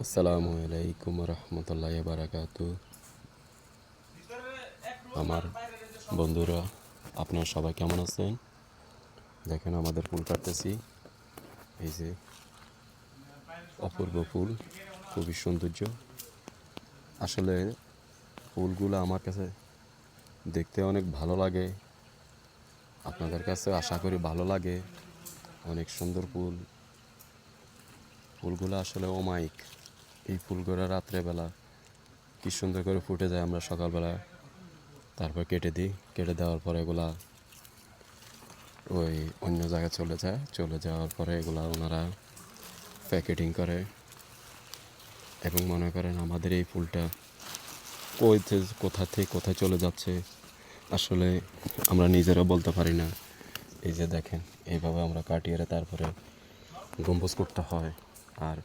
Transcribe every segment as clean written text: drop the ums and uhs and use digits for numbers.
আসসালামু আলাইকুম রহমতুল্লাহ বারাকাতু। আমার বন্ধুরা, আপনারা সবাই কেমন আছেন? দেখেন আমাদের ফুল কাটতেছি। এই যে অপূর্ব ফুল, খুবই সৌন্দর্য। আসলে ফুলগুলো আমার কাছে দেখতে অনেক ভালো লাগে, আপনাদের কাছে আশা করি ভালো লাগে। অনেক সুন্দর ফুল। ফুলগুলো আসলে অমায়িক। এই ফুলগুলো রাত্রেবেলা কি সুন্দর করে ফুটে যায়, আমরা সকালবেলা তারপর কেটে দিই। কেটে দেওয়ার পরে এগুলা ওই অন্য জায়গায় চলে যাওয়ার পরে এগুলা ওনারা প্যাকেটিং করে। এবং মনে করেন আমাদের এই ফুলটা কোথা থেকে কোথায় চলে যাচ্ছে আসলে আমরা নিজেরা বলতে পারি না। এই যে দেখেন, এইভাবে আমরা কাটিয়ে তারপরে গম্বুজ করতে হয়। আর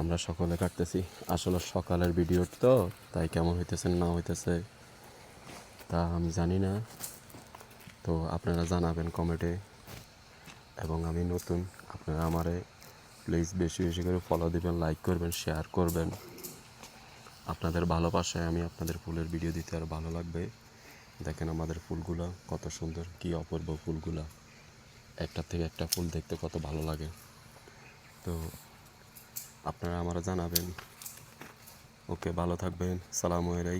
আমরা সকলে কাটতেছি। আসলে সকালের ভিডিও তো, তাই কেমন হইতেছে না হইতেছে তা আমি জানি না। তো আপনারা জানাবেন কমেন্টে। এবং আমি নতুন, আপনারা আমারে প্লিজ বেশি বেশি করে ফলো দিবেন, লাইক করবেন, শেয়ার করবেন। আপনাদের ভালোবাসায় আমি আপনাদের ফুলের ভিডিও দিতে আরও ভালো লাগবে। দেখেন আমাদের ফুলগুলো কত সুন্দর, কি অপূর্ব ফুলগুলা। একটা থেকে একটা ফুল দেখতে কত ভালো লাগে। তো আপনারা আমারা জানাবেন। ওকে, ভালো থাকবেন। সালামু আলাইকুম।